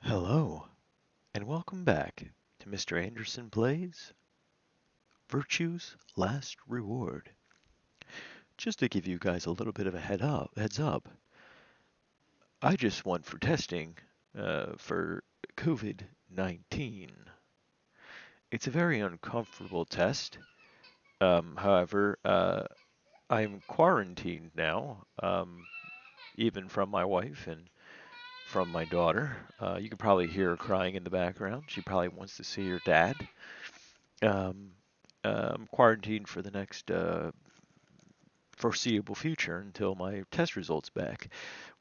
Hello, and welcome back to Mr. Anderson Plays Virtue's Last Reward. Just to give you guys a little bit of a heads up, I just went for testing for COVID-19. It's a very uncomfortable test. However, I'm quarantined now, even from my wife and from my daughter. You can probably hear her crying in the background. She probably wants to see her dad. Um, Quarantined for the next foreseeable future until my test results back,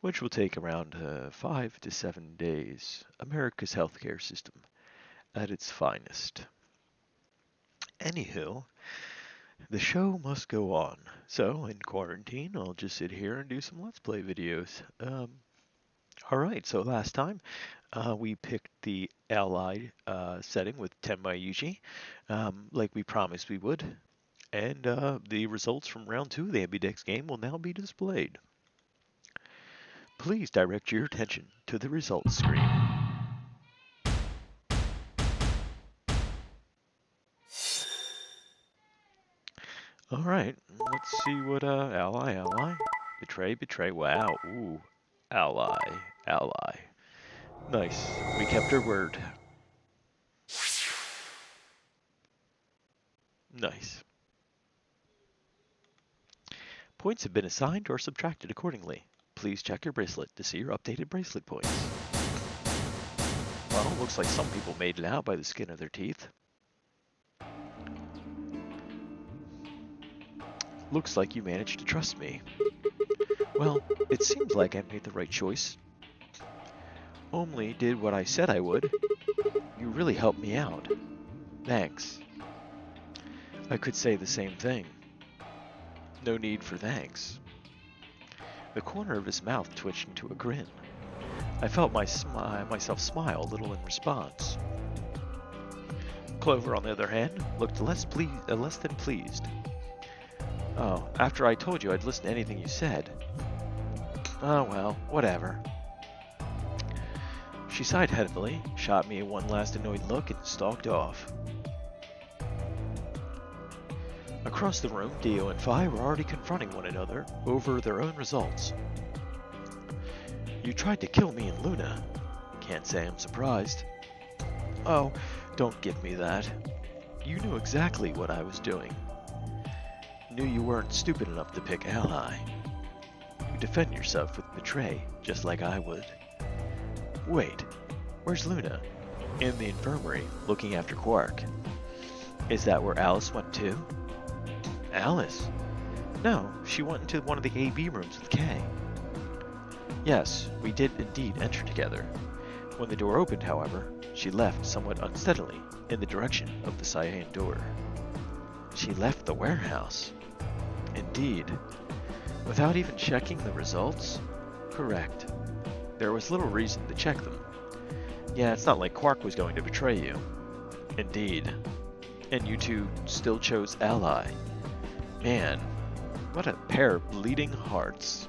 which will take around 5 to 7 days. America's healthcare system at its finest. Anywho, the show must go on. So, in quarantine, I'll just sit here and do some Let's Play videos. Alright, so last time we picked the Allied setting with Tenmai Yuji, like we promised we would. And the results from round 2 of the Ambidex game will now be displayed. Please direct your attention to the results screen. Alright, let's see what ally, betray, wow, ooh, ally. Nice, we kept our word. Nice. Points have been assigned or subtracted accordingly. Please check your bracelet to see your updated bracelet points. Well, looks like some people made it out by the skin of their teeth. Looks like you managed to trust me. Well, it seems like I made the right choice. Only did what I said I would. You really helped me out. Thanks. I could say the same thing. No need for thanks. The corner of his mouth twitched into a grin. I felt myself smile a little in response. Clover, on the other hand, looked less than pleased. Oh, after I told you I'd listen to anything you said. Oh well, whatever. She sighed heavily, shot me one last annoyed look, and stalked off. Across the room, Dio and Phi were already confronting one another over their own results. You tried to kill me and Luna. Can't say I'm surprised. Oh, don't give me that. You knew exactly what I was doing. Knew you weren't stupid enough to pick Ally. You defend yourself with betray, just like I would. Wait, where's Luna? In the infirmary, looking after Quark. Is that where Alice went too? Alice? No, she went into one of the AB rooms with Kay. Yes, we did indeed enter together. When the door opened, however, she left somewhat unsteadily in the direction of the cyan door. She left the warehouse. Indeed. Without even checking the results? Correct. There was little reason to check them. Yeah, it's not like Quark was going to betray you. Indeed. And you two still chose Ally. Man, what a pair of bleeding hearts.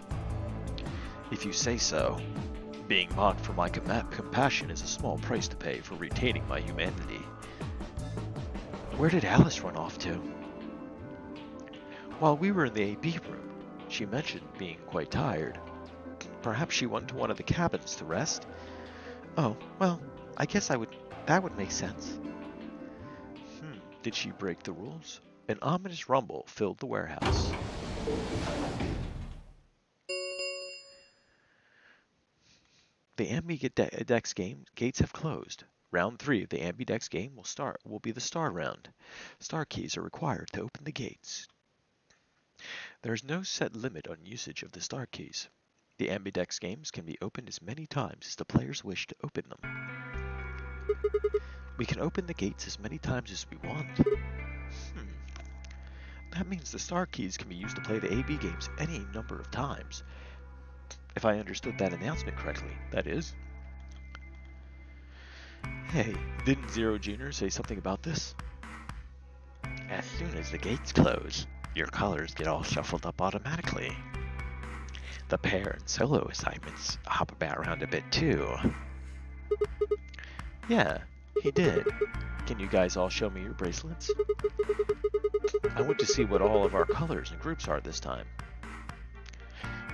If you say so. Being mocked for my compassion is a small price to pay for retaining my humanity. Where did Alice run off to? While we were in the AB room, she mentioned being quite tired. Perhaps she went to one of the cabins to rest? Oh, well, I guess that would make sense. Did she break the rules? An ominous rumble filled the warehouse. The Ambidex game gates have closed. Round 3 of the Ambidex game will be the star round. Star keys are required to open the gates. There is no set limit on usage of the star keys. The Ambidex games can be opened as many times as the players wish to open them. We can open the gates as many times as we want. That means the star keys can be used to play the AB games any number of times. If I understood that announcement correctly, that is. Hey, didn't Zero Jr. say something about this? As soon as the gates close, your colors get all shuffled up automatically. The pair and solo assignments hop about around a bit too. Yeah, he did. Can you guys all show me your bracelets? I want to see what all of our colors and groups are this time.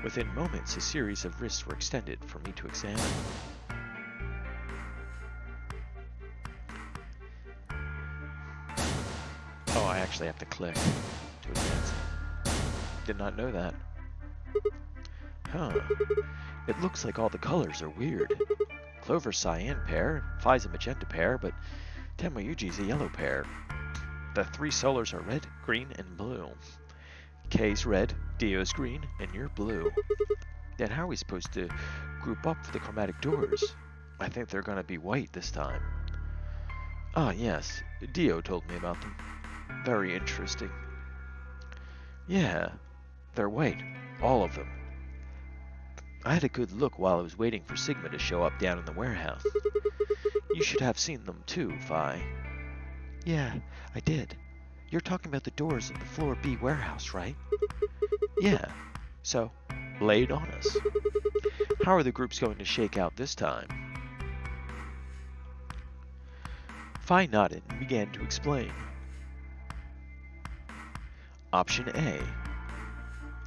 Within moments, a series of wrists were extended for me to examine. Oh, I actually have to click to advance. Did not know that. Huh. It looks like all the colors are weird. Clover's cyan pair, Phi's a magenta pair, but Temayuji's a yellow pair. The three solars are red, green, and blue. K's red, Dio's green, and you're blue. Then how are we supposed to group up for the chromatic doors? I think they're gonna be white this time. Ah, yes, Dio told me about them. Very interesting. Yeah, they're white, all of them. I had a good look while I was waiting for Sigma to show up down in the warehouse. You should have seen them too, Phi. Yeah, I did. You're talking about the doors of the Floor B warehouse, right? Yeah. So, lay it on us. How are the groups going to shake out this time? Phi nodded and began to explain. Option A.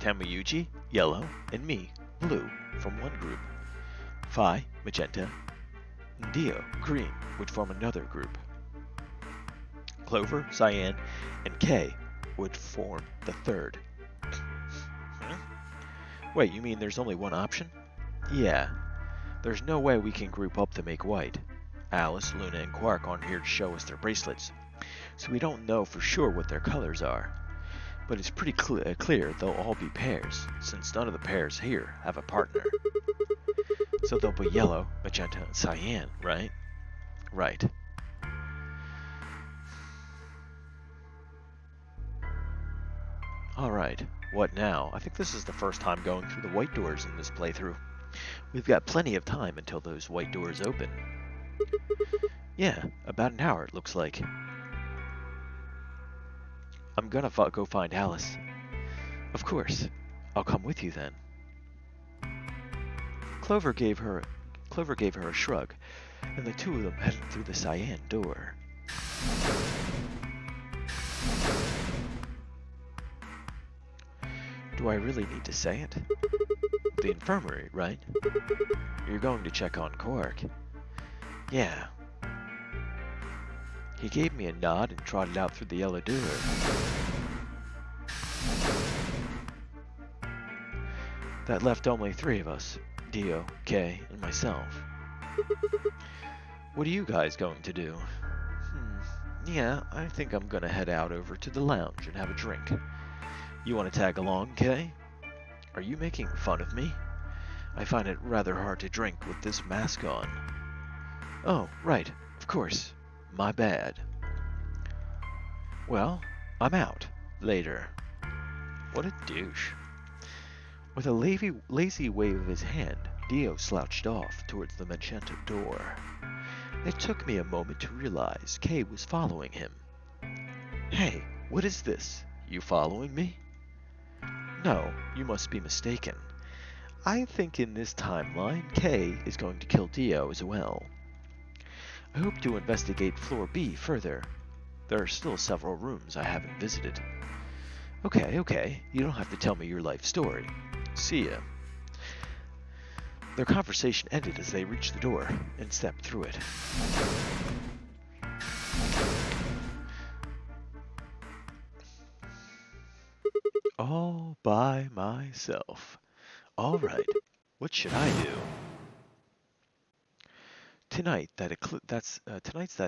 Temayuji, yellow, and me, blue, from one group. Phi, magenta, and Dio, green, would form another group. Clover, cyan, and K would form the third. Wait, you mean there's only one option? Yeah. There's no way we can group up to make white. Alice, Luna, and Quark aren't here to show us their bracelets, so we don't know for sure what their colors are. But it's pretty clear they'll all be pairs, since none of the pairs here have a partner. So they'll be yellow, magenta, and cyan, right? Right. Alright, what now? I think this is the first time going through the white doors in this playthrough. We've got plenty of time until those white doors open. Yeah, about an hour it looks like. I'm gonna go find Alice. Of course. I'll come with you then. Clover gave her a shrug, and the two of them headed through the cyan door. Do I really need to say it? The infirmary, right? You're going to check on Quark. Yeah. He gave me a nod and trotted out through the yellow door. That left only three of us, Dio, Kay, and myself. What are you guys going to do? Yeah, I think I'm gonna head out over to the lounge and have a drink. You want to tag along, Kay? Are you making fun of me? I find it rather hard to drink with this mask on. Oh, right, of course. My bad. Well, I'm out. Later. What a douche. With a lazy wave of his hand, Dio slouched off towards the magenta door. It took me a moment to realize Kay was following him. Hey, what is this? You following me? No, you must be mistaken. I think in this timeline, Kay is going to kill Dio as well. I hope to investigate Floor B further. There are still several rooms I haven't visited. Okay, you don't have to tell me your life story. See ya. Their conversation ended as they reached the door and stepped through it. All by myself. All right, what should I do? Tonight's that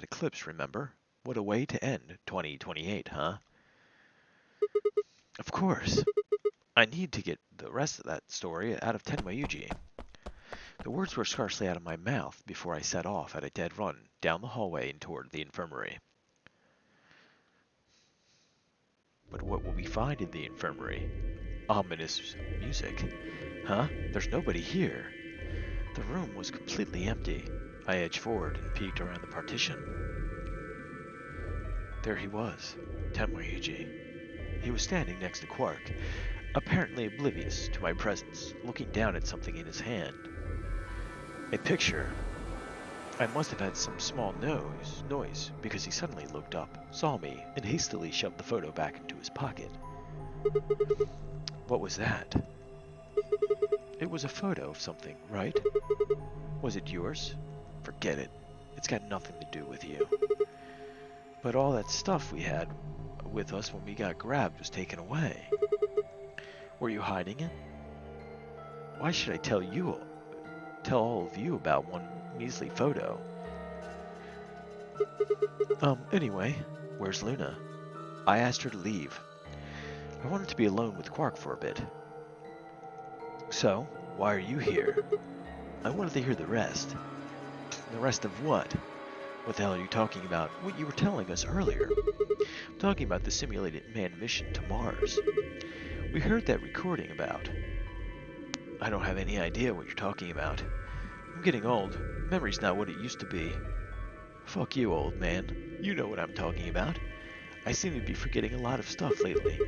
eclipse, remember? What a way to end 2028, huh? Of course. I need to get the rest of that story out of Tenmayuji. The words were scarcely out of my mouth before I set off at a dead run down the hallway and toward the infirmary. But what will we find in the infirmary? Ominous music. Huh? There's nobody here. The room was completely empty. I edged forward and peeked around the partition. There he was, Tenmayuji. He was standing next to Quark, apparently oblivious to my presence, looking down at something in his hand. A picture. I must have had some small noise, because he suddenly looked up, saw me, and hastily shoved the photo back into his pocket. What was that? It was a photo of something, right? Was it yours? Forget it. It's got nothing to do with you. But all that stuff we had with us when we got grabbed was taken away. Were you hiding it? Why should I tell all of you about one measly photo? Anyway, where's Luna? I asked her to leave. I wanted to be alone with Quark for a bit. So, why are you here? I wanted to hear the rest. The rest of what? What the hell are you talking about? What you were telling us earlier. I'm talking about the simulated manned mission to Mars. We heard that recording about. I don't have any idea what you're talking about. I'm getting old. Memory's not what it used to be. Fuck you, old man. You know what I'm talking about. I seem to be forgetting a lot of stuff lately.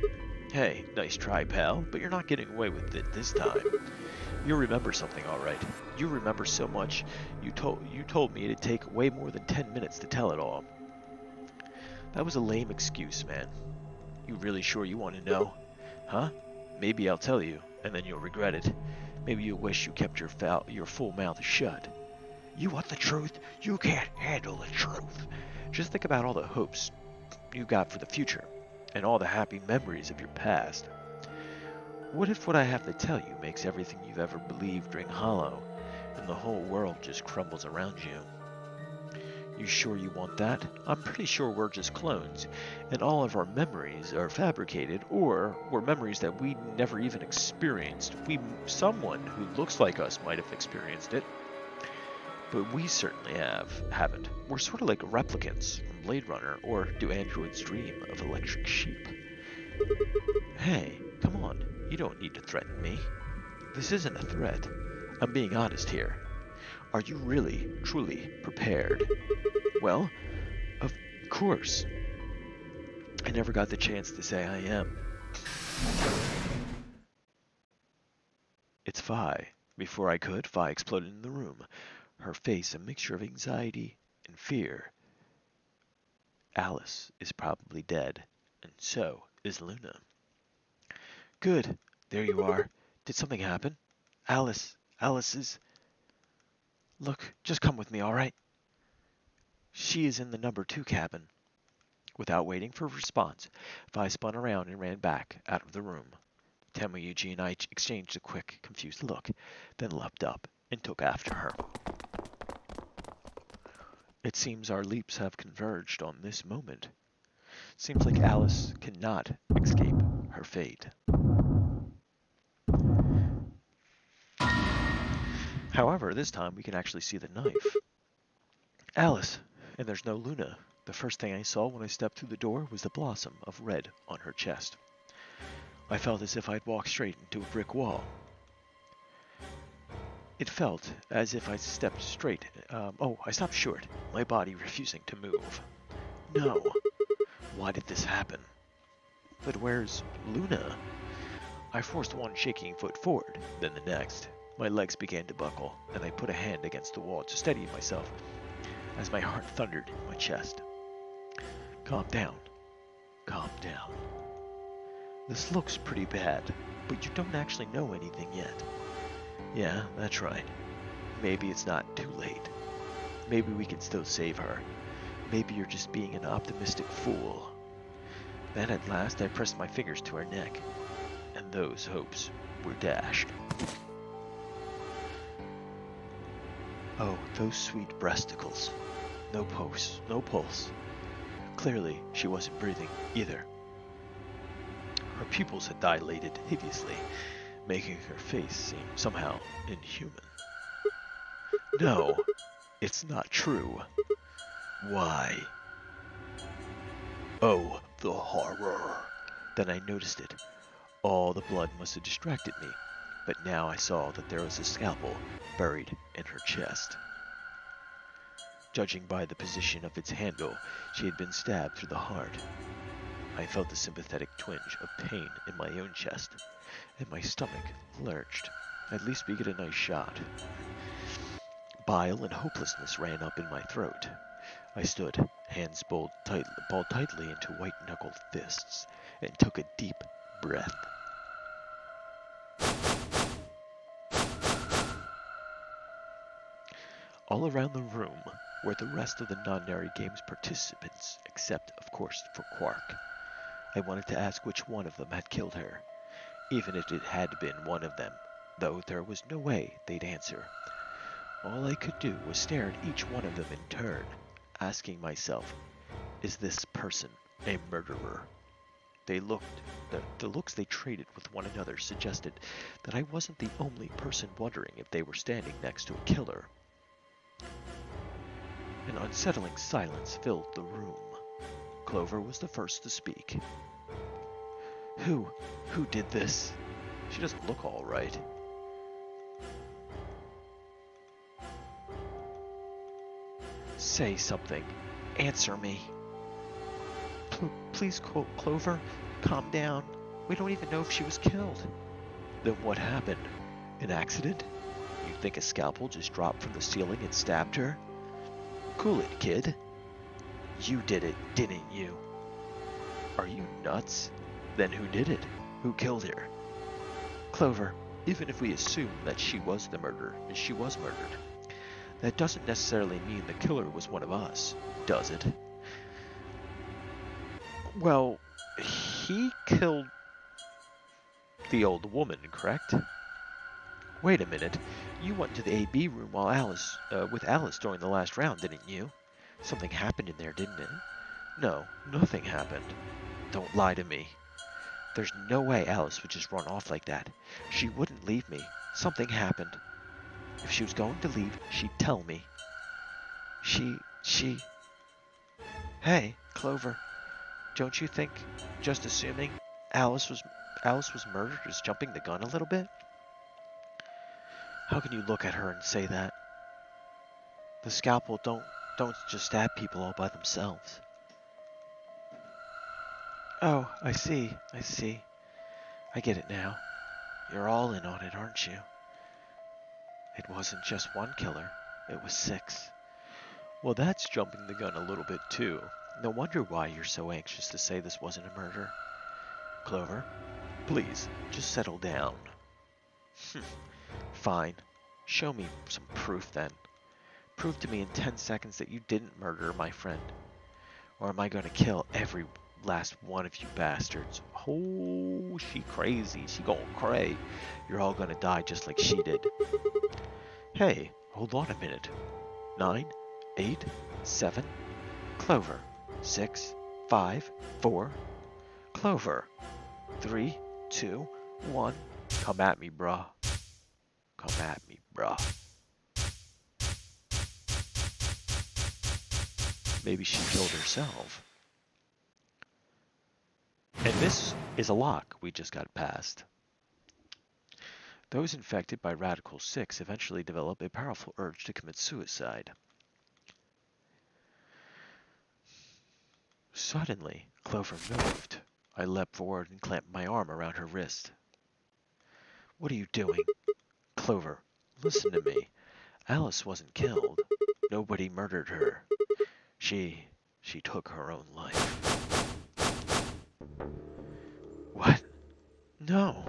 Hey, nice try, pal, but you're not getting away with it this time. You'll remember something, all right. You remember so much. You told me it'd take way more than 10 minutes to tell it all. That was a lame excuse, man. You really sure you want to know? Huh? Maybe I'll tell you, and then you'll regret it. Maybe you'll wish you kept your full mouth shut. You want the truth? You can't handle the truth. Just think about all the hopes you got for the future, and all the happy memories of your past. What if what I have to tell you makes everything you've ever believed ring hollow, and the whole world just crumbles around you? You sure you want that? I'm pretty sure we're just clones, and all of our memories are fabricated, or were memories that we never even experienced. Someone who looks like us might have experienced it, but we certainly haven't. We're sort of like replicants from Blade Runner, or do androids dream of electric sheep? Hey, come on. You don't need to threaten me. This isn't a threat. I'm being honest here. Are you really, truly prepared? Well, of course. I never got the chance to say I am. It's Phi. Before I could, Phi exploded in the room, her face a mixture of anxiety and fear. Alice is probably dead, and so is Luna. Good. There you are. Did something happen? Alice is... Look, just come with me, all right? She is in the number 2 cabin. Without waiting for a response, Phi spun around and ran back out of the room. Temu and I exchanged a quick, confused look, then leapt up and took after her. It seems our leaps have converged on this moment. Seems like Alice cannot escape her fate. However, this time we can actually see the knife. Alice, and there's no Luna. The first thing I saw when I stepped through the door was the blossom of red on her chest. I felt as if I'd walked straight into a brick wall. It felt as if I stepped straight. I stopped short, my body refusing to move. No. Why did this happen? But where's Luna? I forced one shaking foot forward, then the next. My legs began to buckle, and I put a hand against the wall to steady myself as my heart thundered in my chest. Calm down. Calm down. This looks pretty bad, but you don't actually know anything yet. Yeah, that's right. Maybe it's not too late. Maybe we can still save her. Maybe you're just being an optimistic fool. Then at last I pressed my fingers to her neck, and those hopes were dashed. Oh, those sweet breasticles. No pulse, no pulse. Clearly, she wasn't breathing either. Her pupils had dilated hideously, making her face seem somehow inhuman. No, it's not true. Why? Oh, the horror. Then I noticed it. All the blood must have distracted me, but now I saw that there was a scalpel buried in her chest. Judging by the position of its handle, she had been stabbed through the heart. I felt a sympathetic twinge of pain in my own chest, and my stomach lurched. At least we get a nice shot. Bile and hopelessness ran up in my throat. I stood, hands balled tightly into white-knuckled fists, and took a deep breath. All around the room were the rest of the Non-Nary Games participants, except, of course, for Quark. I wanted to ask which one of them had killed her, even if it had been one of them, though there was no way they'd answer. All I could do was stare at each one of them in turn, asking myself, is this person a murderer? The looks they traded with one another suggested that I wasn't the only person wondering if they were standing next to a killer. An unsettling silence filled the room. Clover was the first to speak. Who did this? She doesn't look all right. Say something. Answer me. Please, Clover, calm down. We don't even know if she was killed. Then what happened? An accident? You think a scalpel just dropped from the ceiling and stabbed her? Cool it, kid. You did it, didn't you? Are you nuts? Then who did it? Who killed her? Clover, even if we assume that she was the murderer, and she was murdered, that doesn't necessarily mean the killer was one of us, does it? Well, he killed the old woman, correct? Wait a minute. You went to the AB room while with Alice during the last round, didn't you? Something happened in there, didn't it? No, nothing happened. Don't lie to me. There's no way Alice would just run off like that. She wouldn't leave me. Something happened. If she was going to leave, she'd tell me. She... Hey, Clover, don't you think just assuming Alice was murdered is jumping the gun a little bit? How can you look at her and say that? The scalpel don't just stab people all by themselves. Oh, I see. I get it now. You're all in on it, aren't you? It wasn't just one killer, it was 6. Well, that's jumping the gun a little bit too. No wonder why you're so anxious to say this wasn't a murder. Clover, please, just settle down. Fine. Show me some proof then. Prove to me in 10 seconds that you didn't murder my friend. Or am I going to kill every last one of you bastards? Oh, she crazy. She going cray. You're all going to die just like she did. Hey, hold on a minute. 9, 8, 7. Clover. 6, 5, 4. Clover. 3, 2, 1. Come at me, bruh. Come at me, bruh. Maybe she killed herself. And this is a lock we just got past. Those infected by Radical 6 eventually develop a powerful urge to commit suicide. Suddenly, Clover moved. I leapt forward and clamped my arm around her wrist. What are you doing? Clover, listen to me. Alice wasn't killed. Nobody murdered her. She took her own life. What? No.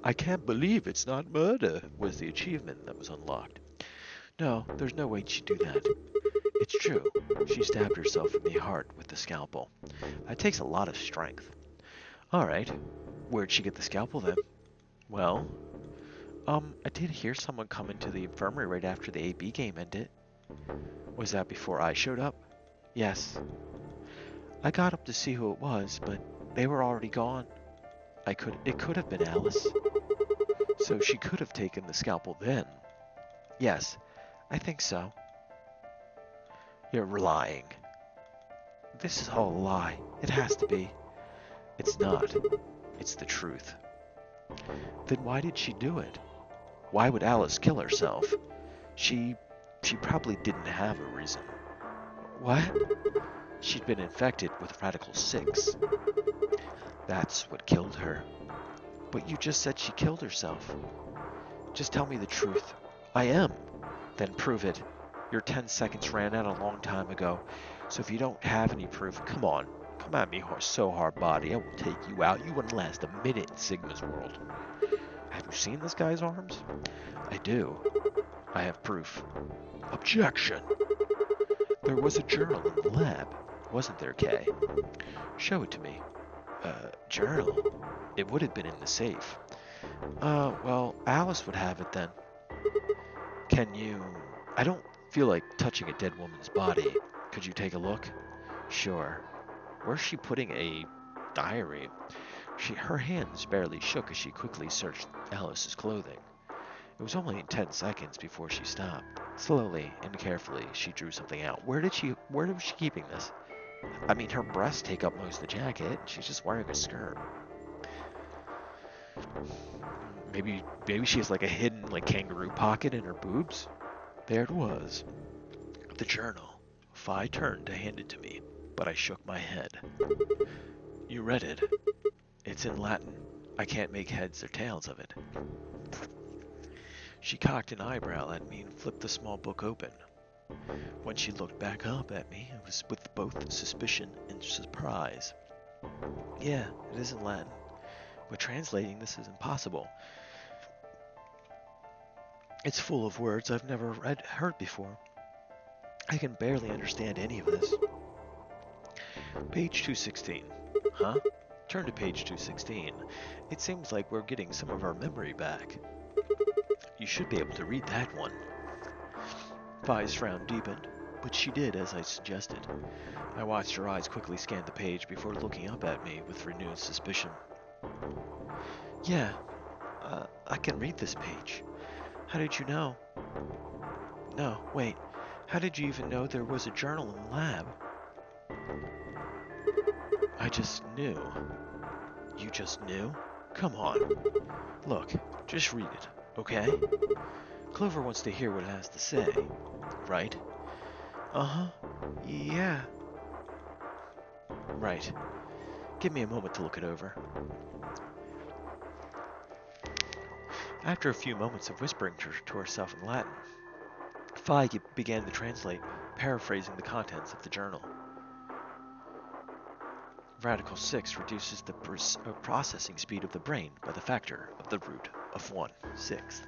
I can't believe it's not murder, was the achievement that was unlocked. No, there's no way she'd do that. It's true. She stabbed herself in the heart with the scalpel. That takes a lot of strength. Alright. Where'd she get the scalpel then? Well, I did hear someone come into the infirmary right after the AB game ended. Was that before I showed up? Yes. I got up to see who it was, but they were already gone. It could have been Alice. So she could have taken the scalpel then. Yes, I think so. You're lying. This is all a lie. It has to be. It's not. It's the truth. Then why did she do it? Why would Alice kill herself? She probably didn't have a reason. What? She'd been infected with Radical 6. That's what killed her. But you just said she killed herself. Just tell me the truth. I am. Then prove it. Your 10 seconds ran out a long time ago, so if you don't have any proof, come on. Come at me so hard, body. I will take you out. You wouldn't last a minute in Sigma's world. Have you seen this guy's arms? I do. I have proof. Objection! There was a journal in the lab, wasn't there, Kay? Show it to me. Journal? It would have been in the safe. Well, Alice would have it then. Can you... I don't feel like touching a dead woman's body. Could you take a look? Sure. Where's she putting a diary? Her hands barely shook as she quickly searched Alice's clothing. It was only 10 seconds before she stopped. Slowly and carefully, she drew something out. Where was she keeping this? I mean, her breasts take up most of the jacket, and she's just wearing a skirt. Maybe she has like a hidden kangaroo pocket in her boobs? There it was. The journal. Phi turned to hand it to me, but I shook my head. You read it. It's in Latin. I can't make heads or tails of it. She cocked an eyebrow at me and flipped the small book open. When she looked back up at me, it was with both suspicion and surprise. Yeah, it is in Latin, but translating this is impossible. It's full of words I've never heard before. I can barely understand any of this. Page 216. Huh? Turn to page 216. It seems like we're getting some of our memory back. You should be able to read that one. Phi's frown deepened, but she did as I suggested. I watched her eyes quickly scan the page before looking up at me with renewed suspicion. Yeah, I can read this page. How did you know? No, wait. How did you even know there was a journal in the lab? I just knew. You just knew? Come on. Look, just read it, okay? Clover wants to hear what it has to say, right? Uh-huh. Yeah. Right. Give me a moment to look it over. After a few moments of whispering to herself in Latin, Phi began to translate, paraphrasing the contents of the journal. Radical 6 reduces the processing speed of the brain by the factor of the root of 1/6.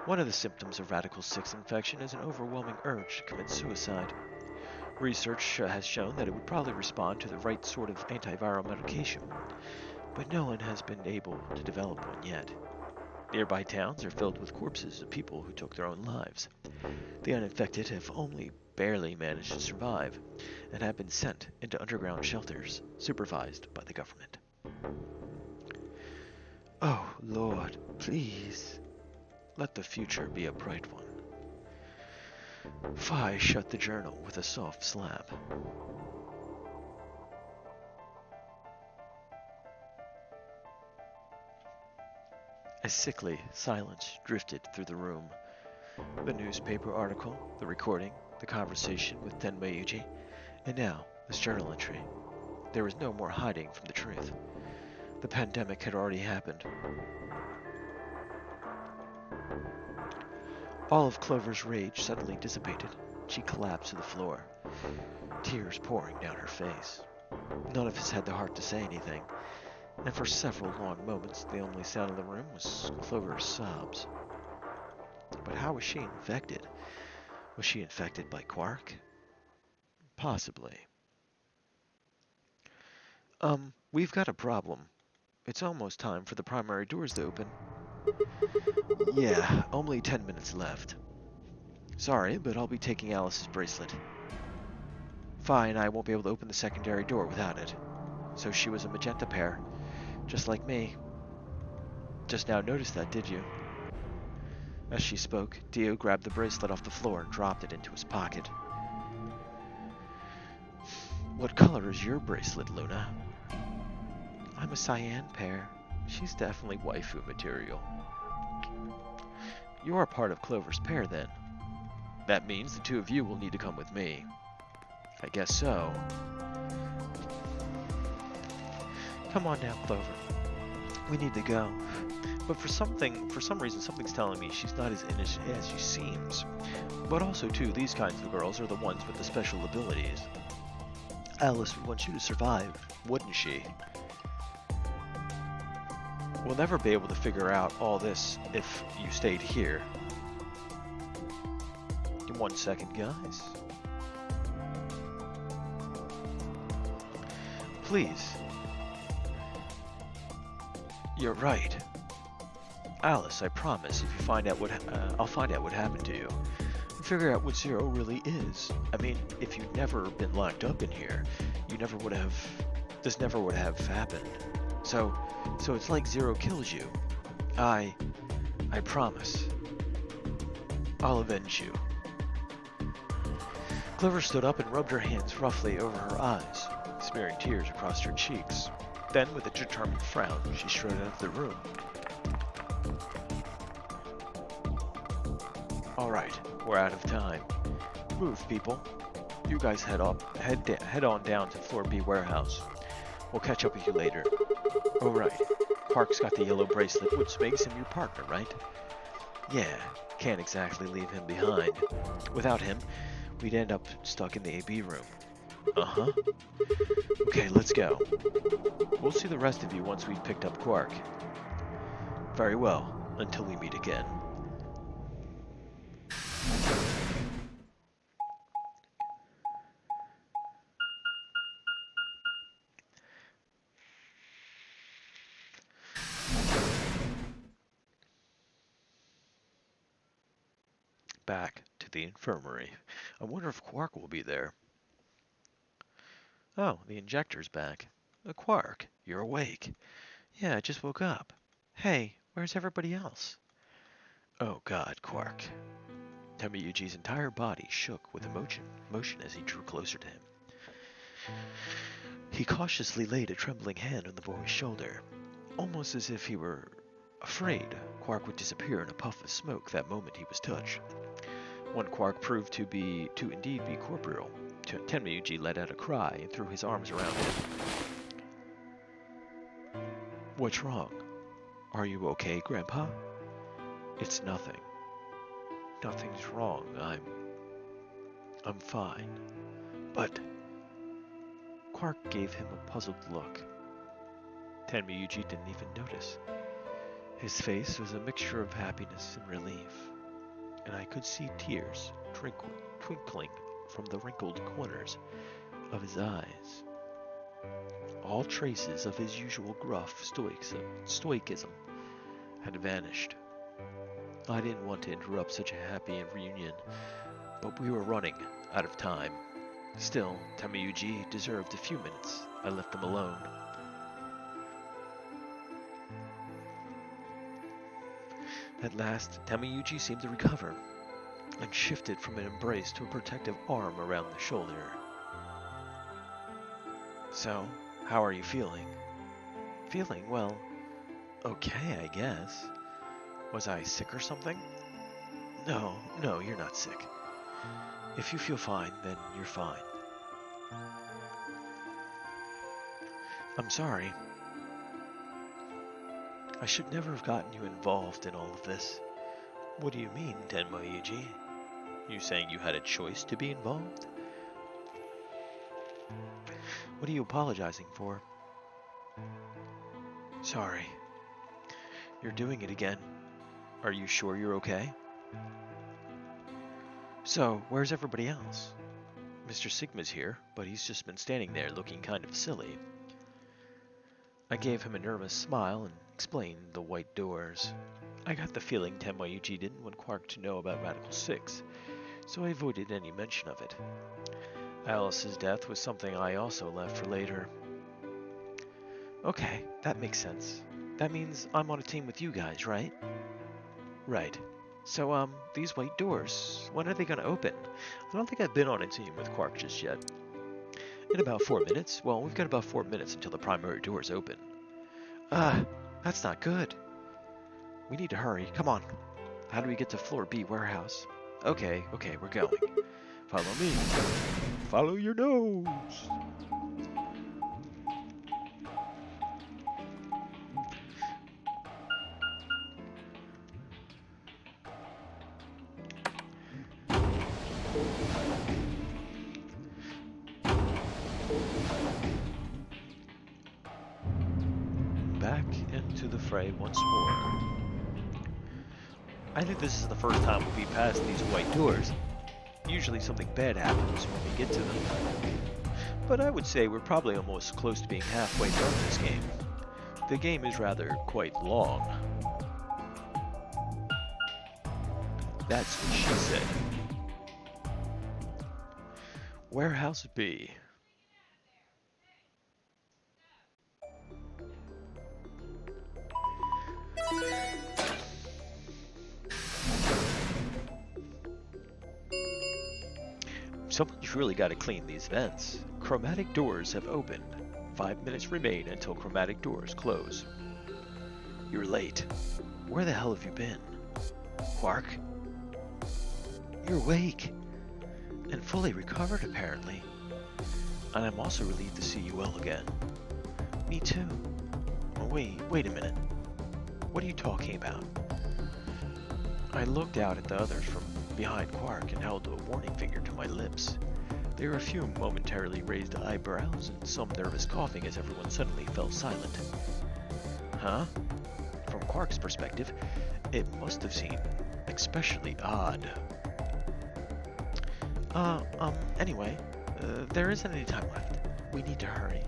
One of the symptoms of Radical 6 infection is an overwhelming urge to commit suicide. Research has shown that it would probably respond to the right sort of antiviral medication, but no one has been able to develop one yet. Nearby towns are filled with corpses of people who took their own lives. The uninfected have only barely managed to survive and have been sent into underground shelters supervised by the government. Oh, Lord, please, let the future be a bright one. Phi shut the journal with a soft slap. A sickly silence drifted through the room. The newspaper article, the recording, the conversation with Tenmayuji, and now this journal entry. There was no more hiding from the truth. The pandemic had already happened. All of Clover's rage suddenly dissipated. She collapsed to the floor, tears pouring down her face. None of us had the heart to say anything, and for several long moments the only sound in the room was Clover's sobs. But how was she infected? Was she infected by Quark? Possibly. We've got a problem. It's almost time for the primary doors to open. Yeah, only 10 minutes left. Sorry, but I'll be taking Alice's bracelet. Phi and I won't be able to open the secondary door without it. So she was a magenta pair, just like me. Just now noticed that, did you? As she spoke, Dio grabbed the bracelet off the floor and dropped it into his pocket. What color is your bracelet, Luna? I'm a cyan pair. She's definitely waifu material. You are part of Clover's pair, then. That means the two of you will need to come with me. I guess so. Come on now, Clover. We need to go. But for some reason, something's telling me she's not as innocent as she seems. But also, too, these kinds of girls are the ones with the special abilities. Alice would want you to survive, wouldn't she? We'll never be able to figure out all this if you stayed here. In 1 second, guys. Please. You're right. Alice, I promise, if you find out I'll find out what happened to you. And figure out what Zero really is. I mean, if you'd never been locked up in here, this never would have happened. So it's like Zero kills you. I promise. I'll avenge you. Clover stood up and rubbed her hands roughly over her eyes, smearing tears across her cheeks. Then, with a determined frown, she strode out of the room. Alright, we're out of time. Move, people. You guys head on down to Floor B warehouse. We'll catch up with you later. Oh right, Quark's got the yellow bracelet, which makes him your partner, right? Yeah, can't exactly leave him behind. Without him, we'd end up stuck in the AB room. Uh-huh. Okay, let's go. We'll see the rest of you once we've picked up Quark. Very well, until we meet again. Back to the infirmary. I wonder if Quark will be there. Oh, the injector's back. Quark, you're awake. Yeah, I just woke up. Hey, where's everybody else? Oh God, Quark. Temuyuji's entire body shook with motion as he drew closer to him. He cautiously laid a trembling hand on the boy's shoulder, almost as if he were afraid Quark would disappear in a puff of smoke that moment he was touched. When Quark proved to indeed be corporeal, Temuyuji let out a cry and threw his arms around him. What's wrong? Are you okay, Grandpa? It's nothing. Nothing's wrong. I'm fine. But... Quark gave him a puzzled look. Temuyuji didn't even notice. His face was a mixture of happiness and relief, and I could see tears twinkling from the wrinkled corners of his eyes. All traces of his usual gruff stoicism had vanished. I didn't want to interrupt such a happy reunion, but we were running out of time. Still, Temuyuji deserved a few minutes. I left them alone. At last, Temuyuji seemed to recover, and shifted from an embrace to a protective arm around the shoulder. So, how are you feeling? Feeling, well, okay, I guess. Was I sick or something? No, you're not sick. If you feel fine, then you're fine. I'm sorry. I should never have gotten you involved in all of this. What do you mean, Tenmayuji? You saying you had a choice to be involved? What are you apologizing for? Sorry. You're doing it again. Are you sure you're okay? So, where's everybody else? Mr. Sigma's here, but he's just been standing there looking kind of silly. I gave him a nervous smile and explained the white doors. I got the feeling Tenmayuji didn't want Quark to know about Radical 6, so I avoided any mention of it. Alice's death was something I also left for later. Okay, that makes sense. That means I'm on a team with you guys, right? Right. So, these white doors, when are they gonna open? I don't think I've been on a team with Quark just yet. In about 4 minutes? Well, we've got about 4 minutes until the primary doors open. That's not good. We need to hurry. Come on. How do we get to Floor B warehouse? Okay, we're going. Follow me. Follow your nose. Back into the fray once more. I think this is the first time we'll be past these white doors. Usually something bad happens when we get to them. But I would say we're probably almost close to being halfway done this game. The game is rather quite long. That's what she said. Warehouse B. Someone's really got to clean these vents. Chromatic doors have opened. 5 minutes remain until chromatic doors close. You're late. Where the hell have you been? Quark? You're awake. And fully recovered, apparently. And I'm also relieved to see you well again. Me too. Oh, wait a minute. What are you talking about? I looked out at the others from behind Quark and held a warning finger to my lips. There were a few momentarily raised eyebrows and some nervous coughing as everyone suddenly fell silent. Huh? From Quark's perspective, it must have seemed especially odd. Anyway, there isn't any time left. We need to hurry.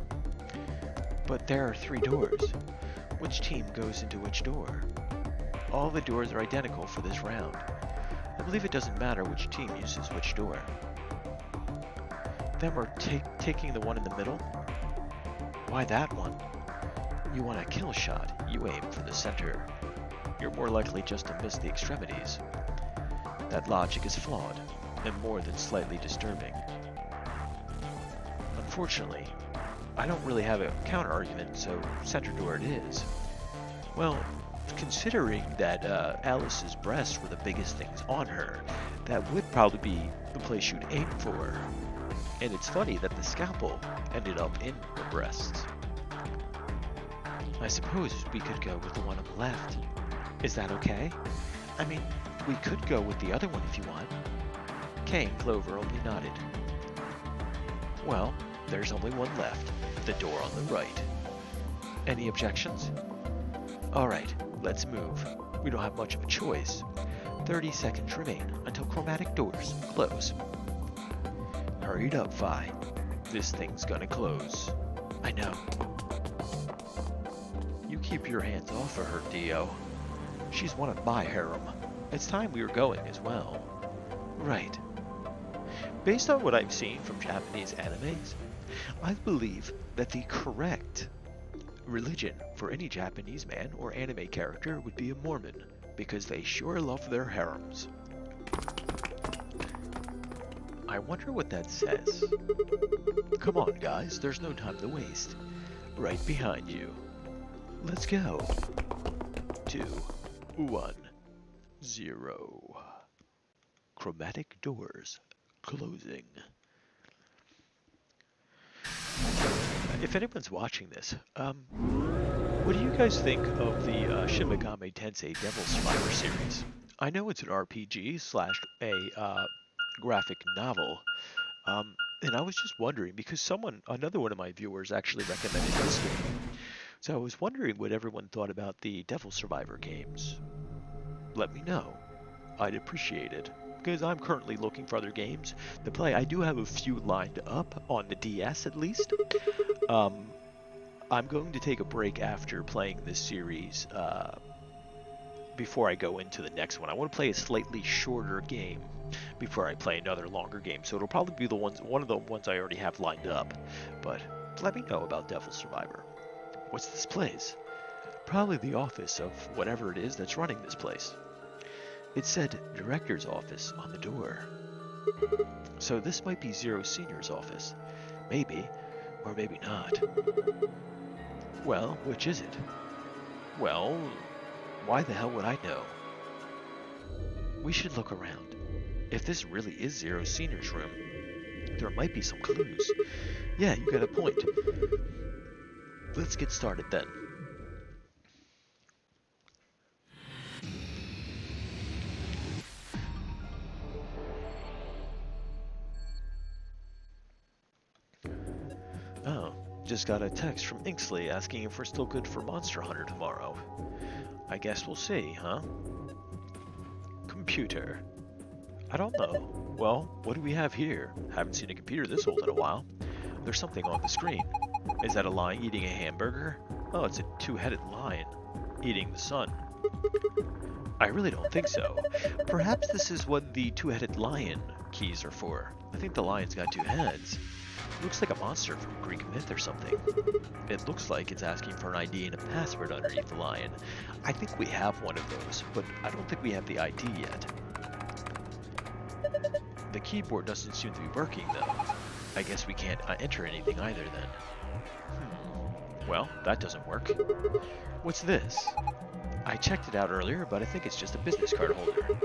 But there are 3 doors. Which team goes into which door? All the doors are identical for this round. I believe it doesn't matter which team uses which door. Then we're taking the one in the middle? Why that one? You want a kill shot, you aim for the center. You're more likely just to miss the extremities. That logic is flawed, and more than slightly disturbing. Unfortunately, I don't really have a counter-argument, so center door it is. Well, considering that Alice's breasts were the biggest things on her, that would probably be the place you'd aim for. And it's funny that the scalpel ended up in her breasts. I suppose we could go with the one on the left. Is that okay? I mean, we could go with the other one if you want. Kay and Clover only nodded. Well, there's only one left, the door on the right. Any objections? Alright, let's move. We don't have much of a choice. 30 seconds remain until chromatic doors close. Hurry it up, Vi. This thing's gonna close. I know. You keep your hands off of her, Dio. She's one of my harem. It's time we were going as well. Right. Based on what I've seen from Japanese animes, I believe that the correct religion for any Japanese man or anime character would be a Mormon, because they sure love their harems. I wonder what that says. Come on, guys, there's no time to waste. Right behind you. Let's go. 2, 1, 0. Chromatic doors closing. If anyone's watching this, what do you guys think of the Shin Megami Tensei Devil Survivor series? I know it's an RPG slash a graphic novel, and I was just wondering because another one of my viewers actually recommended this game. So I was wondering what everyone thought about the Devil Survivor games. Let me know. I'd appreciate it, because I'm currently looking for other games to play. I do have a few lined up on the DS at least. I'm going to take a break after playing this series before I go into the next one. I want to play a slightly shorter game before I play another longer game, so it'll probably be one of the ones I already have lined up. But let me know about Devil Survivor. What's this place? Probably the office of whatever it is that's running this place. It said director's office on the door. So this might be Zero Senior's office. Maybe, or maybe not. Well, which is it? Well, why the hell would I know? We should look around. If this really is Zero Senior's room, there might be some clues. Yeah, you got a point. Let's get started then. Just got a text from Inksley asking if we're still good for Monster Hunter tomorrow. I guess we'll see, huh? Computer. I don't know. Well, what do we have here? Haven't seen a computer this old in a while. There's something on the screen. Is that a lion eating a hamburger? Oh, it's a two-headed lion eating the sun. I really don't think so. Perhaps this is what the two-headed lion keys are for. I think the lion's got two heads. Looks like a monster from Greek myth or something. It looks like it's asking for an ID and a password underneath the lion. I think we have one of those, but I don't think we have the ID yet. The keyboard doesn't seem to be working though. I guess we can't enter anything either then. Well, that doesn't work. What's this? I checked it out earlier, but I think it's just a business card holder.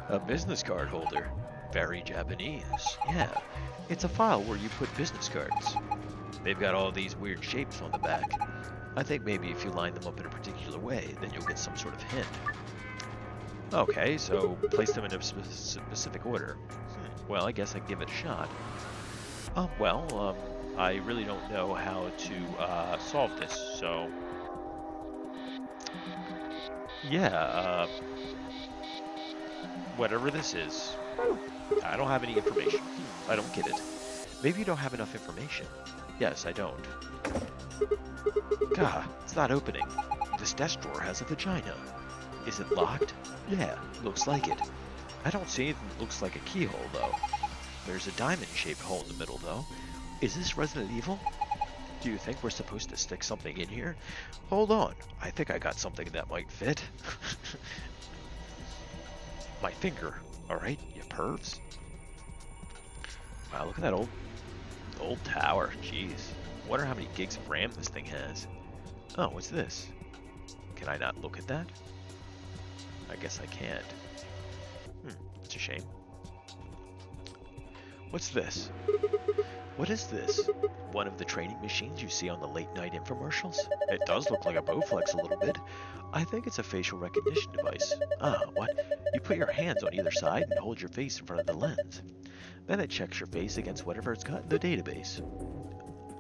A business card holder? Very Japanese. Yeah, it's a file where you put business cards. They've got all these weird shapes on the back. I think maybe if you line them up in a particular way, then you'll get some sort of hint. Okay, so place them in a specific order. Well, I guess I can give it a shot. I really don't know how to solve this, so... Yeah, whatever this is, I don't have any information. I don't get it. Maybe you don't have enough information. Yes, I don't. Gah, it's not opening. This desk drawer has a vagina. Is it locked? Yeah, looks like it. I don't see anything that looks like a keyhole, though. There's a diamond-shaped hole in the middle, though. Is this Resident Evil? Do you think we're supposed to stick something in here? Hold on, I think I got something that might fit. My finger, alright, you pervs. Wow, look at that old tower, jeez. Wonder how many gigs of RAM this thing has. Oh, what's this? Can I not look at that? I guess I can't. That's a shame. What's this? What is this? One of the training machines you see on the late-night infomercials? It does look like a Bowflex a little bit. I think it's a facial recognition device. Ah, what? You put your hands on either side and hold your face in front of the lens. Then it checks your face against whatever it's got in the database.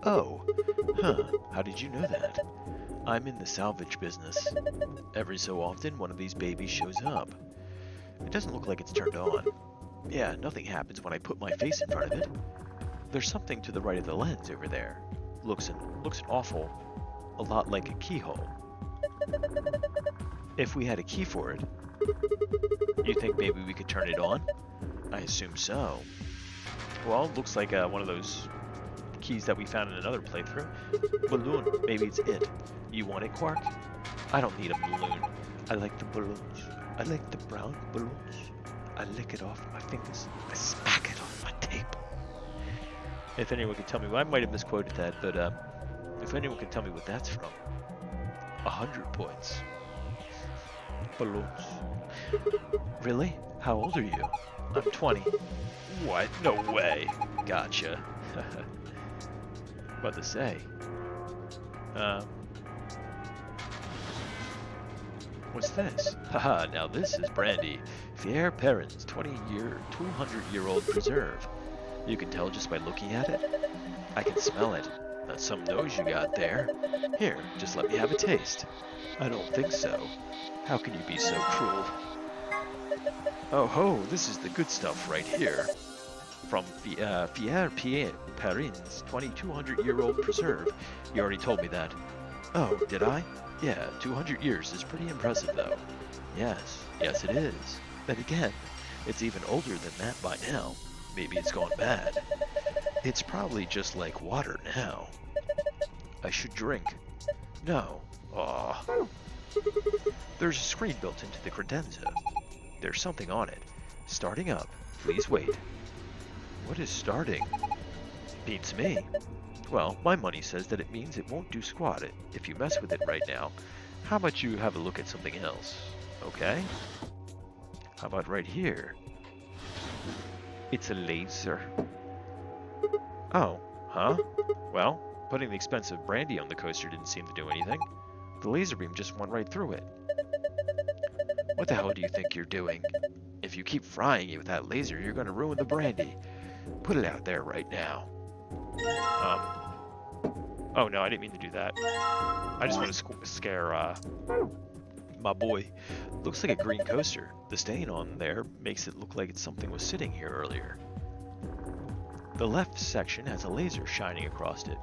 Oh. Huh. How did you know that? I'm in the salvage business. Every so often, one of these babies shows up. It doesn't look like it's turned on. Yeah, nothing happens when I put my face in front of it. There's something to the right of the lens over there. Looks an awful, a lot like a keyhole. If we had a key for it, you think maybe we could turn it on? I assume so. Well, it looks like one of those keys that we found in another playthrough. Balloon, maybe it's it. You want it, Quark? I don't need a balloon. I like the balloons. I like the brown balloons. I lick it off my fingers. I smack it on my tape. If anyone can tell me, well, I might have misquoted that, but if anyone can tell me what that's from, 100 points. Balloons. Really? How old are you? I'm 20. What? No way. Gotcha. What to say? What's this? Haha, now this is brandy. Fier Perrin's 200-year-old preserve. You can tell just by looking at it. I can smell it. That's some nose you got there. Here, just let me have a taste. I don't think so. How can you be so cruel? Oh ho, this is the good stuff right here. From Fier Perrin's 200-year-old preserve. You already told me that. Oh, did I? Yeah, 200 years is pretty impressive though. Yes, it is. Then again, it's even older than that by now. Maybe it's gone bad. It's probably just like water now. I should drink. No. Aw. There's a screen built into the credenza. There's something on it. Starting up. Please wait. What is starting? Beats me. Well, my money says that it means it won't do squat if you mess with it right now. How about you have a look at something else? Okay? How about right here? It's a laser. Oh, huh? Well, putting the expensive brandy on the coaster didn't seem to do anything. The laser beam just went right through it. What the hell do you think you're doing? If you keep frying it with that laser, you're gonna ruin the brandy. Put it out there right now. Oh no, I didn't mean to do that. I just want to scare My boy. Looks like a green coaster. The stain on there makes it look like something was sitting here earlier. The left section has a laser shining across it.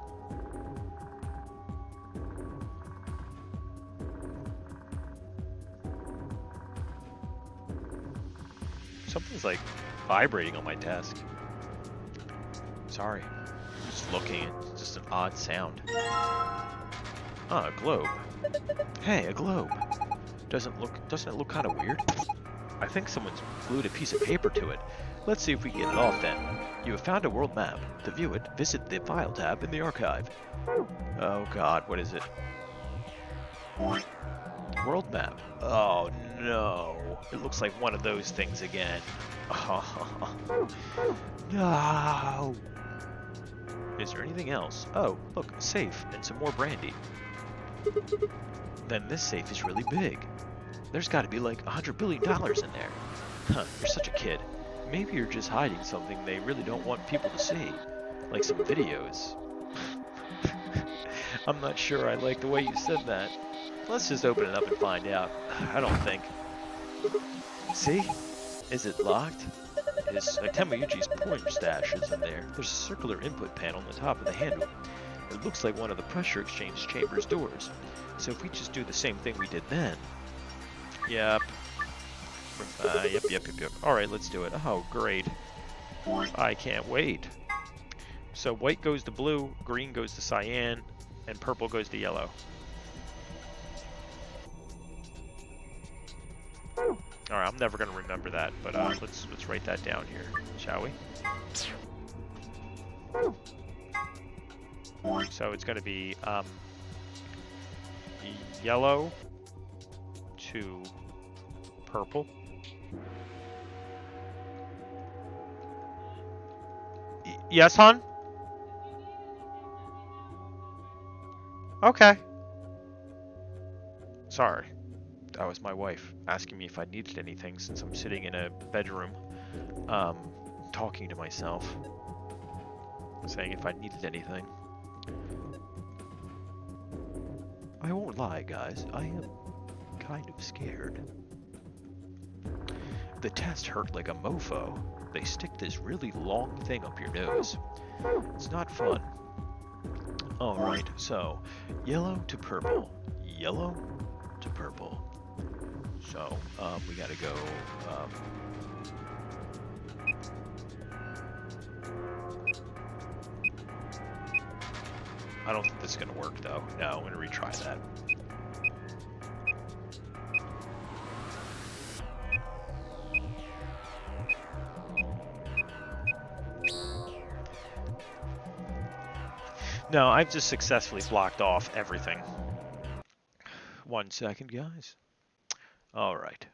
something's like vibrating on my desk. Sorry. Just looking, it's just an odd sound. Ah, a globe. Hey, a globe. Doesn't it look kind of weird? I think someone's glued a piece of paper to it. Let's see if we can get it off then. You have found a world map. To view it, visit the File tab in the archive. Oh god, what is it? World map. Oh no. It looks like one of those things again. Oh, no. Is there anything else? Oh, look, a safe and some more brandy. Then this safe is really big. There's got to be like $100 billion in there. Huh, you're such a kid. Maybe you're just hiding something they really don't want people to see. Like some videos. I'm not sure I like the way you said that. Let's just open it up and find out. I don't think. See? Is it locked? His Temuyuji's pointer stash is in there. There's a circular input panel on the top of the handle. It looks like one of the pressure exchange chamber's doors. So if we just do the same thing we did then... Yep. Yep. Alright, let's do it. Oh, great. I can't wait. So white goes to blue, green goes to cyan, and purple goes to yellow. Alright, I'm never going to remember that, but let's write that down here, shall we? So it's going to be yellow to purple. Yes, hon? Okay. Sorry. That was my wife asking me if I needed anything since I'm sitting in a bedroom, talking to myself, saying if I needed anything. I won't lie, guys, I am kind of scared. The test hurt like a mofo. They stick this really long thing up your nose. It's not fun. Alright, so, yellow to purple. Yellow to purple. So, we gotta go, I don't think this is gonna work though. No, I'm gonna retry that. No, I've just successfully blocked off everything. 1 second, guys. All right.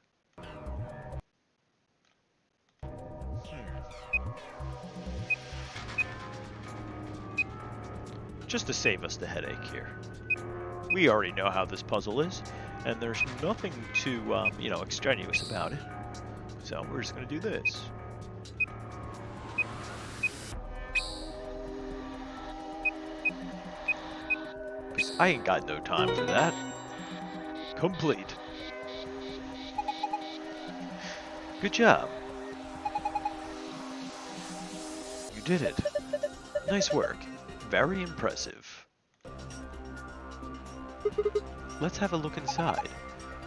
Just to save us the headache here. We already know how this puzzle is, and there's nothing too, extraneous about it. So we're just gonna do this. Because I ain't got no time for that. Complete. Good job. You did it. Nice work. Very impressive. Let's have a look inside.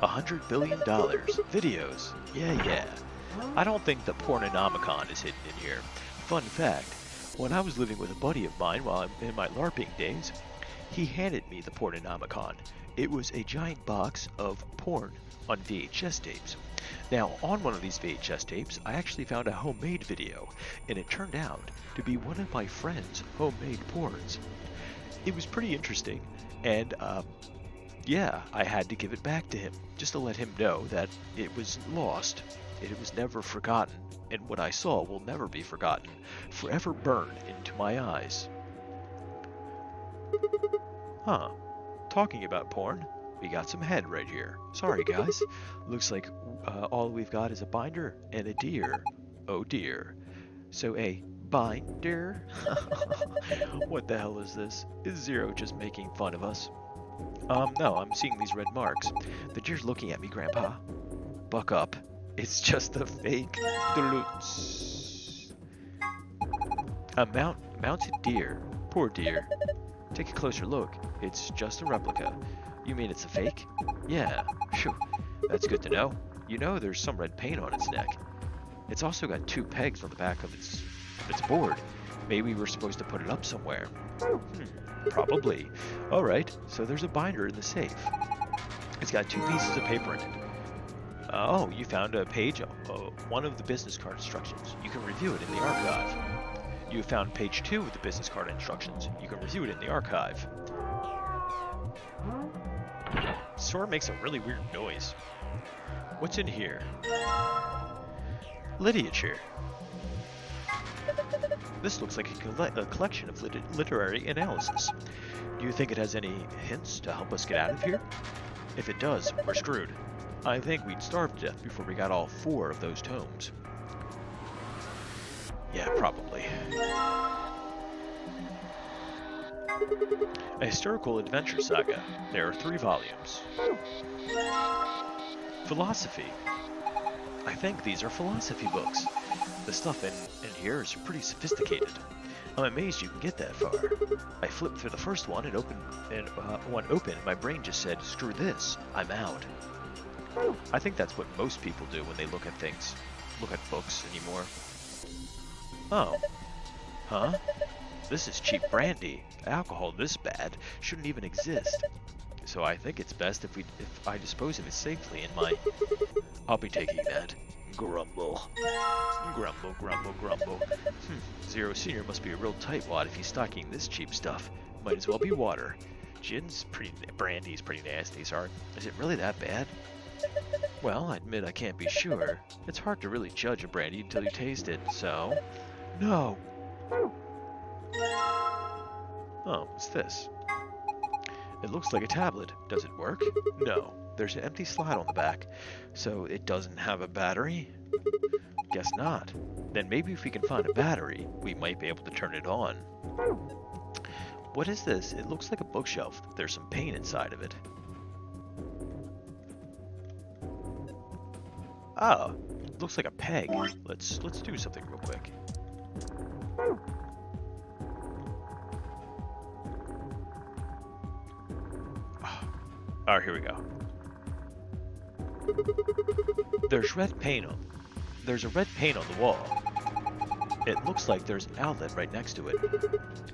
$100 billion. Videos. Yeah. I don't think the Pornonomicon is hidden in here. Fun fact, when I was living with a buddy of mine while I'm in my LARPing days, he handed me the Pornonomicon. It was a giant box of porn on VHS tapes. Now, on one of these VHS tapes, I actually found a homemade video, and it turned out to be one of my friend's homemade porns. It was pretty interesting, and yeah, I had to give it back to him, just to let him know that it was lost, and it was never forgotten, and what I saw will never be forgotten, forever burned into my eyes. Huh. Talking about porn, we got some head right here. Sorry, guys. Looks like all we've got is a binder and a deer. Oh dear. So a binder? What the hell is this? Is Zero just making fun of us? No, I'm seeing these red marks. The deer's looking at me, Grandpa. Buck up. It's just a fake. A mounted deer. Poor deer. Take a closer look. It's just a replica. You mean it's a fake? Yeah. Phew. That's good to know. You know there's some red paint on its neck. It's also got 2 pegs on the back of its board. Maybe we're supposed to put it up somewhere. Probably. Alright, so there's a binder in the safe. It's got 2 pieces of paper in it. Oh, you found a page, one of the business card instructions. You can review it in the archive. You found page 2 of the business card instructions. You can review it in the archive. Sora makes a really weird noise. What's in here? Literature. This looks like a collection of literary analysis. Do you think it has any hints to help us get out of here? If it does, we're screwed. I think we'd starve to death before we got all 4 of those tomes. Yeah, probably. A historical adventure saga. There are 3 volumes. Philosophy. I think these are philosophy books. The stuff in here is pretty sophisticated. I'm amazed you can get that far. I flipped through the first one and one opened, my brain just said, screw this, I'm out. I think that's what most people do when they look at books anymore. Oh. Huh? This is cheap brandy. Alcohol this bad shouldn't even exist. So I think it's best if I dispose of it safely in my... I'll be taking that. Grumble. Grumble, grumble, grumble. Zero Senior must be a real tightwad if he's stocking this cheap stuff. Might as well be water. Brandy's pretty nasty, sorry. Is it really that bad? Well, I admit I can't be sure. It's hard to really judge a brandy until you taste it, so... No! Oh, what's this? It looks like a tablet. Does it work? No. There's an empty slot on the back. So it doesn't have a battery? Guess not. Then maybe if we can find a battery, we might be able to turn it on. What is this? It looks like a bookshelf. There's some paint inside of it. Ah, it looks like a peg. Let's do something real quick. Alright, here we go. There's a red paint on the wall. It looks like there's an outlet right next to it.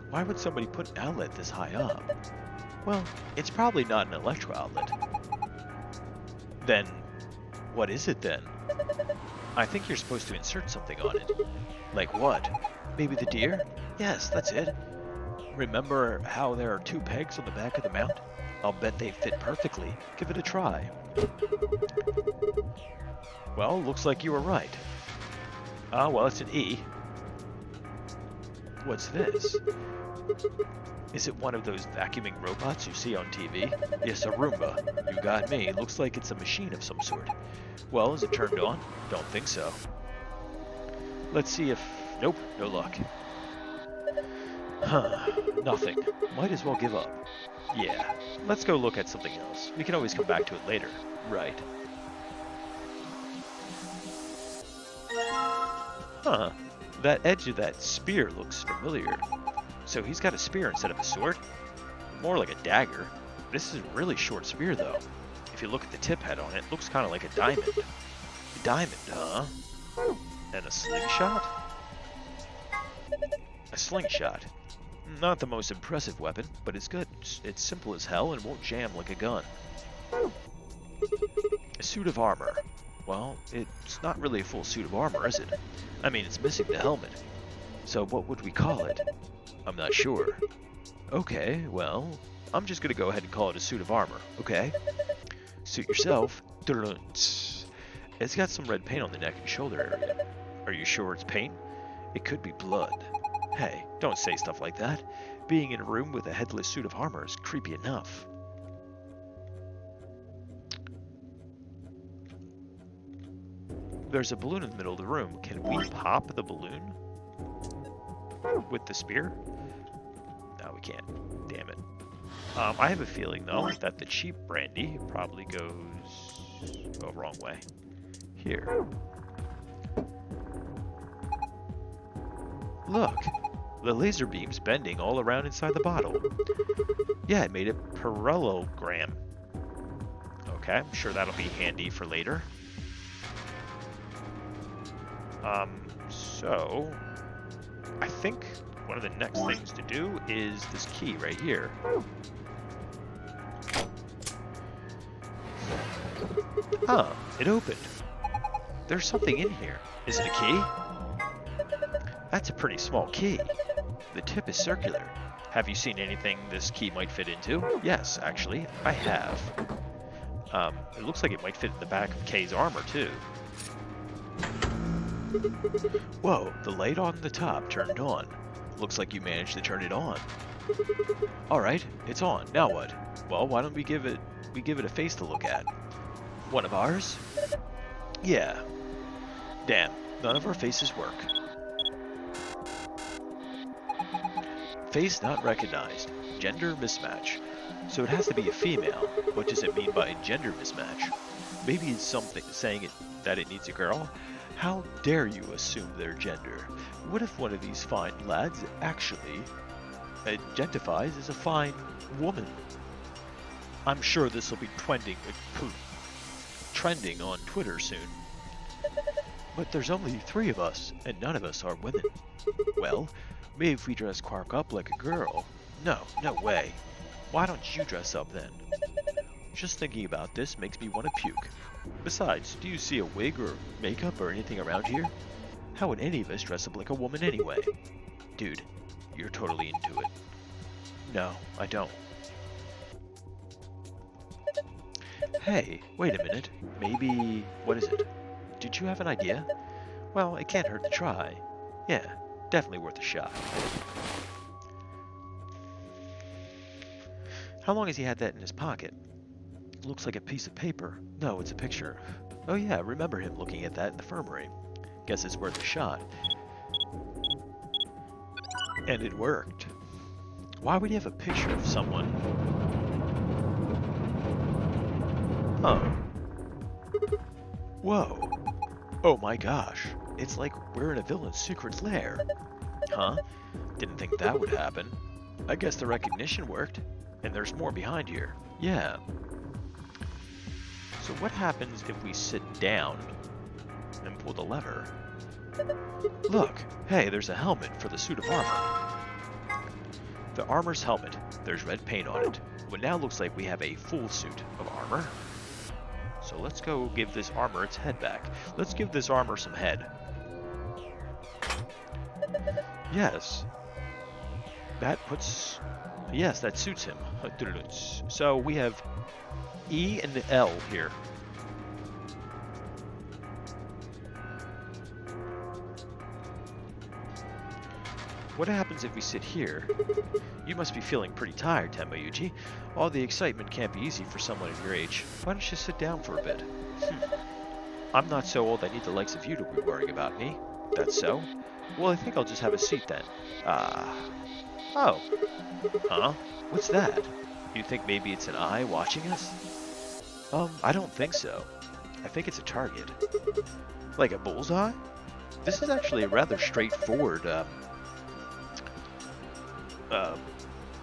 Why would somebody put an outlet this high up? Well, it's probably not an electro outlet. Then, what is it then? I think you're supposed to insert something on it. Like what? Maybe the deer? Yes, that's it. Remember how there are 2 pegs on the back of the mount? I'll bet they fit perfectly. Give it a try. Well, looks like you were right. Ah, well, it's an E. What's this? Is it one of those vacuuming robots you see on TV? Yes, a Roomba. You got me. Looks like it's a machine of some sort. Well, is it turned on? Don't think so. Let's see if... Nope, no luck. Huh, nothing. Might as well give up. Yeah, let's go look at something else. We can always come back to it later. Right. Huh, that edge of that spear looks familiar. So he's got a spear instead of a sword? More like a dagger. This is a really short spear though. If you look at the tip head on it, it looks kind of like a diamond. A diamond, huh? And a slingshot? A slingshot. Not the most impressive weapon, but it's good. It's simple as hell and won't jam like a gun. A suit of armor. Well, it's not really a full suit of armor, is it? I mean, it's missing the helmet. So what would we call it? I'm not sure. Okay, well, I'm just gonna go ahead and call it a suit of armor, okay? Suit yourself. It's got some red paint on the neck and shoulder area. Are you sure it's paint? It could be blood. Hey, don't say stuff like that. Being in a room with a headless suit of armor is creepy enough. There's a balloon in the middle of the room. Can we pop the balloon? with the spear? No, we can't. Damn it. I have a feeling, though, that the cheap brandy probably goes... oh, wrong way. Here. Look, the laser beam's bending all around inside the bottle. Yeah, it made a parallelogram. Okay, I'm sure that'll be handy for later. So... I think one of the next things to do is this key right here. Huh, it opened. There's something in here. Is it a key? That's a pretty small key. The tip is circular. Have you seen anything this key might fit into? Yes, actually, I have. It looks like it might fit in the back of Kay's armor, too. Whoa, the light on the top turned on. Looks like you managed to turn it on. Alright, it's on. Now what? Well, why don't we give it a face to look at? One of ours? Yeah. Damn, none of our faces work. Face not recognized. Gender mismatch. So it has to be a female. What does it mean by gender mismatch? Maybe it's something saying that it needs a girl? How dare you assume their gender? What if one of these fine lads actually identifies as a fine woman? I'm sure this will be trending on Twitter soon. But there's only 3 of us, and none of us are women. Well, maybe if we dress Quark up like a girl. No way. Why don't you dress up then? Just thinking about this makes me want to puke. Besides, do you see a wig or makeup or anything around here? How would any of us dress up like a woman anyway? Dude, you're totally into it. No, I don't. Hey, wait a minute. Maybe... what is it? Did you have an idea? Well, it can't hurt to try. Yeah, definitely worth a shot. How long has he had that in his pocket? Looks like a piece of paper. No, it's a picture. Oh yeah, remember him looking at that in the infirmary. Guess it's worth a shot. And it worked. Why would he have a picture of someone? Oh. Whoa. Oh my gosh. It's like we're in a villain's secret lair. Huh? Didn't think that would happen. I guess the recognition worked. And there's more behind here. Yeah. So what happens if we sit down and pull the lever? Look, hey, there's a helmet for the suit of armor. The armor's helmet. There's red paint on it. What now looks like we have a full suit of armor. So let's go give this armor its head back. Let's give this armor some head. Yes. Yes, that suits him. So we have E and L here. What happens if we sit here? You must be feeling pretty tired, Tenmayuji. All the excitement can't be easy for someone of your age. Why don't you sit down for a bit? I'm not so old I need the likes of you to be worrying about me. That's so? Well, I think I'll just have a seat then. Oh. Huh? What's that? You think maybe it's an eye watching us? I don't think so. I think it's a target. Like a bullseye? This is actually a rather straightforward,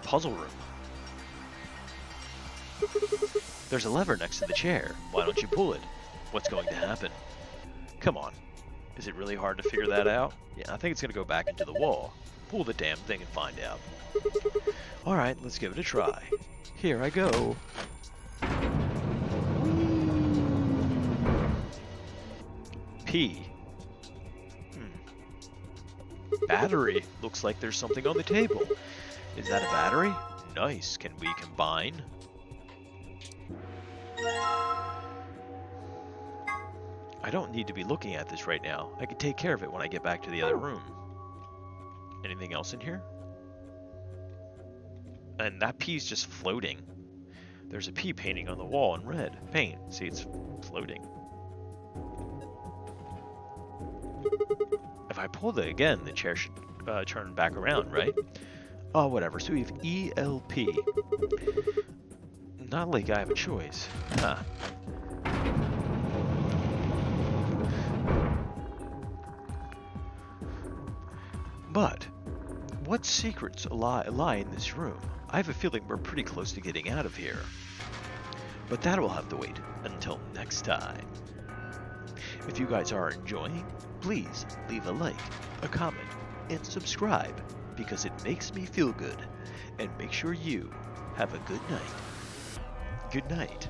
puzzle room. There's a lever next to the chair. Why don't you pull it? What's going to happen? Come on. Is it really hard to figure that out? Yeah, I think it's going to go back into the wall. Pull the damn thing and find out. Alright, let's give it a try. Here I go. P. Battery. Looks like there's something on the table. Is that a battery? Nice. Can we combine? I don't need to be looking at this right now. I can take care of it when I get back to the other room. Anything else in here? And that P's just floating. There's a P painting on the wall in red paint. See, it's floating. If I pull it again, the chair should turn back around, right? Oh, whatever. So we have ELP. Not like I have a choice. Huh. But what secrets lie in this room? I have a feeling we're pretty close to getting out of here. But that will have to wait until next time. If you guys are enjoying, please leave a like, a comment, and subscribe because it makes me feel good. And make sure you have a good night. Good night.